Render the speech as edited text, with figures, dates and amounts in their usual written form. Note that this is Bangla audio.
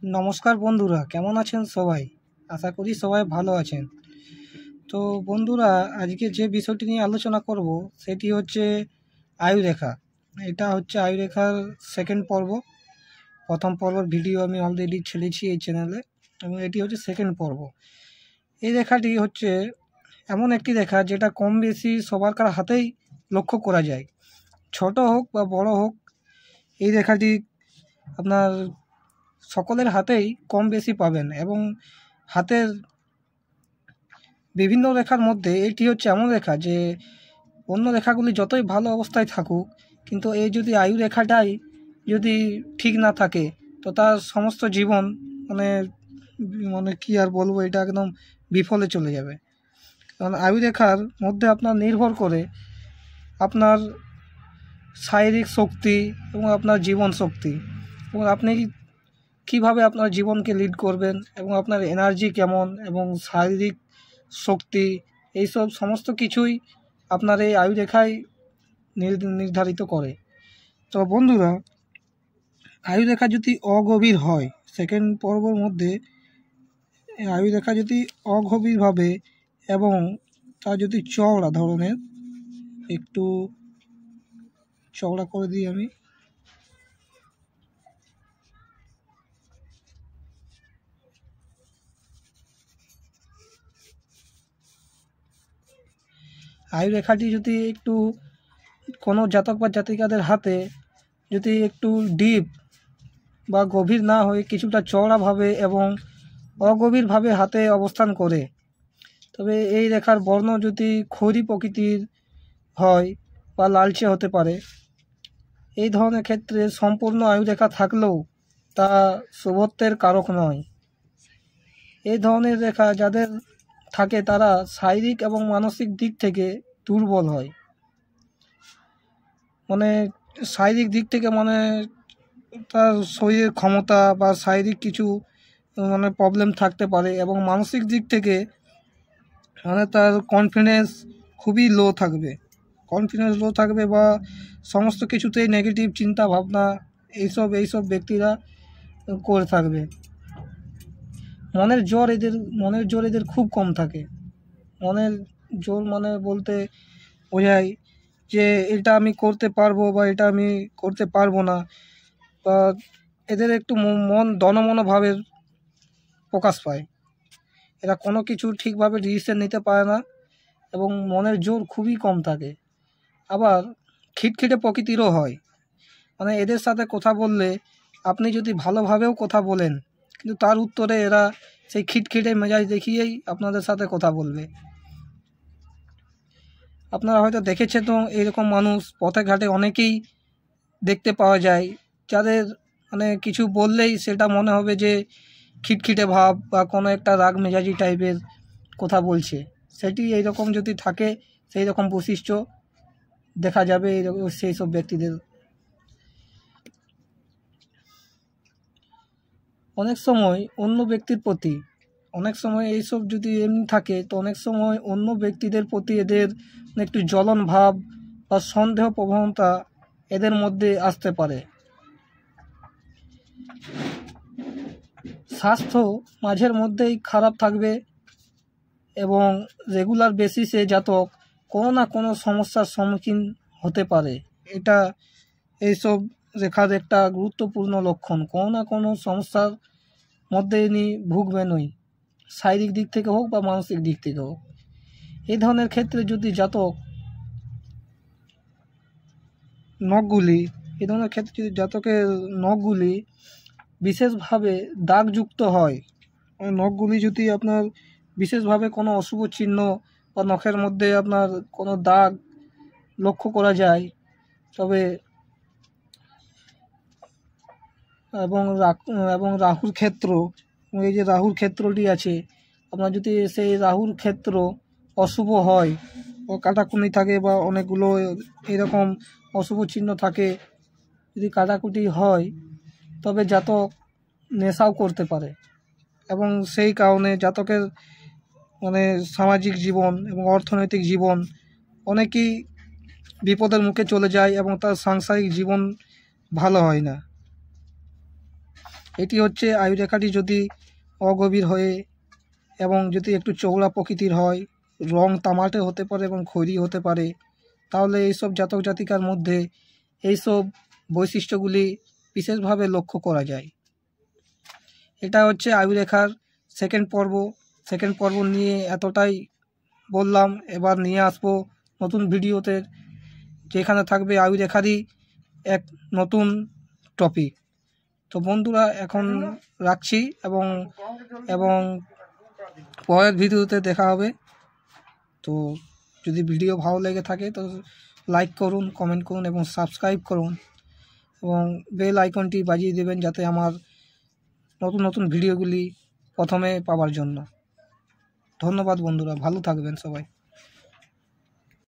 নমস্কার বন্ধুরা, কেমন আছেন সবাই? আশা করি সবাই ভালো আছেন। তো বন্ধুরা, আজকে যে বিষয়টি নিয়ে আলোচনা করব সেটি হচ্ছে আয়ুরেখা। এটা হচ্ছে আয়ুরেখার সেকেন্ড পর্ব। প্রথম পর্বের ভিডিও আমি অলরেডি ছেড়েছি এই চ্যানেলে, এবং এটি হচ্ছে সেকেন্ড পর্ব। এই রেখাটি হচ্ছে এমন একটি রেখা যেটা কম বেশি সবার হাতেই লক্ষ্য করা যায়। ছোট হোক বা বড় হোক, এই রেখাটি আপনার সকলের হাতেই কম বেশি পাবেন। এবং হাতের বিভিন্ন রেখার মধ্যে এটি হচ্ছে এমন রেখা যে অন্য রেখাগুলি যতই ভালো অবস্থায় থাকুক, কিন্তু এই যদি আয়ু রেখাটাই যদি ঠিক না থাকে, তো তার সমস্ত জীবন মানে মানে কি আর বলবো, এটা একদম বিফলে চলে যাবে। কারণ আয়ু রেখার মধ্যে আপনার নির্ভর করে আপনার শারীরিক শক্তি এবং আপনার জীবন শক্তি, এবং আপনি কীভাবে আপনার জীবনকে লিড করবেন, এবং আপনার এনার্জি কেমন এবং শারীরিক শক্তি, এইসব সমস্ত কিছুই আপনার এই আয়ুরেখায় নির্ধারিত করে। তো বন্ধুরা, আয়ুরেখা যদি অগভীর হয়, সেকেন্ড পর্বের মধ্যে আয়ুরেখা যদি অগভীরভাবে এবং তা যদি চওড়া ধরনের, একটু চওড়া করে দিই আমি, আয়ুরেখাটি যদি একটু কোনো জাতক বা জাতিকাদের হাতে যদি একটু ডিপ বা গভীর না হয়ে কিছুটা চওড়াভাবে এবং অগভীরভাবে হাতে অবস্থান করে, তবে এই রেখার বর্ণ যদি খড়ি প্রকৃতির হয় বা লালচে হতে পারে, এই ধরনের ক্ষেত্রে সম্পূর্ণ আয়ুরেখা থাকলেও তা শুভত্বের কারক নয়। এই ধরনের রেখা যাদের থাকে তারা শারীরিক এবং মানসিক দিক থেকে দুর্বল হয়। মানে শারীরিক দিক থেকে তার শরীরের ক্ষমতা বা শারীরিক কিছু প্রবলেম থাকতে পারে, এবং মানসিক দিক থেকে তার কনফিডেন্স খুবই লো থাকবে। বা সমস্ত কিছুতেই নেগেটিভ চিন্তা ভাবনা এইসব ব্যক্তিরা করে থাকবে। মনের জোর এদের খুব কম থাকে। মনের জোর বলতে বোঝায় যে এটা আমি করতে পারবো বা এটা আমি করতে পারবো না, বা এদের একটু মন দনমনভাবের প্রকাশ পায়। এরা কোনো কিছু ঠিকভাবে ডিসিশন নিতে পারে না, এবং মনের জোর খুবই কম থাকে। আবার খিটখিটে প্রকৃতিরও হয়। এদের সাথে কথা বললে আপনি যদি ভালোভাবেও কথা বলেন, কিন্তু তার উত্তরে এরা সেই খিটখিটে মেজাজ দেখিয়েই আপনাদের সাথে কথা বলবে। আপনারা হয়তো দেখেছেন, তো এইরকম মানুষ পথে ঘাটে অনেকেই দেখতে পাওয়া যায়, যাদের কিছু বললেই সেটা মনে হবে যে খিটখিটে ভাব বা কোনো একটা রাগ মেজাজি টাইপের কথা বলছে। সেটি এইরকম যদি থাকে, সেই রকম বৈশিষ্ট্য দেখা যাবে এইরকম সেই সব ব্যক্তিদের। অনেক সময় অন্য ব্যক্তির প্রতি, অনেক সময় এইসব যদি এমনি থাকে, তো অনেক সময় অন্য ব্যক্তিদের প্রতি এদের একটু জ্বলন ভাব বা সন্দেহ প্রবণতা এদের মধ্যে আসতে পারে। স্বাস্থ্য মাঝের মধ্যেই খারাপ থাকবে, এবং রেগুলার বেসিসে জাতক কোনো না কোনো সমস্যার সম্মুখীন হতে পারে। এটা এইসব রেখার একটা গুরুত্বপূর্ণ লক্ষণ। কোনো না কোনো সমস্যার মধ্যে ইনি ভুগবেনই, শারীরিক দিক থেকে হোক বা মানসিক দিক থেকে হোক। এই ধরনের ক্ষেত্রে যদি জাতকের নখগুলি বিশেষভাবে দাগযুক্ত হয়, নখগুলি যদি আপনার বিশেষভাবে কোনো অশুভ চিহ্ন বা নখের মধ্যে আপনার কোনো দাগ লক্ষ্য করা যায়, তবে এবং রাহুর ক্ষেত্র, এই যে রাহুর ক্ষেত্রটি আছে, আপনার যদি সেই রাহুর ক্ষেত্র অশুভ হয় ও কাটাকুনি থাকে বা অনেকগুলো এরকম অশুভ চিহ্ন থাকে, যদি কাটাকুটি হয়, তবে জাতক নেশাও করতে পারে, এবং সেই কারণে জাতকের সামাজিক জীবন এবং অর্থনৈতিক জীবন অনেকেই বিপদের মুখে চলে যায়, এবং তার সাংসারিক জীবন ভালো হয় না। এটি হচ্ছে আয়ুরেখাটি যদি অগভীর হয়ে এবং যদি একটু চওড়া প্রকৃতির হয়, রং তামাটে হতে পারে এবং খয়েরি হতে পারে, তাহলে এইসব জাতক জাতিকার মধ্যে এইসব বৈশিষ্ট্যগুলি বিশেষভাবে লক্ষ্য করা যায়। এটা হচ্ছে আয়ুরেখার সেকেন্ড পর্ব নিয়ে এতটাই বললাম। এবার নিয়ে আসবো নতুন ভিডিওতে, যেখানে থাকবে আয়ুরেখারই এক নতুন টপিক। তো বন্ধুরা এখন রাখছি এবং পরের ভিডিওতে দেখা হবে। তো যদি ভিডিও ভালো লেগে থাকে তো লাইক করুন, কমেন্ট করুন এবং সাবস্ক্রাইব করুন এবং বেল আইকনটি বাজিয়ে দেবেন যাতে আমার নতুন নতুন ভিডিওগুলি প্রথমে পাওয়ার জন্য। ধন্যবাদ বন্ধুরা, ভালো থাকবেন সবাই।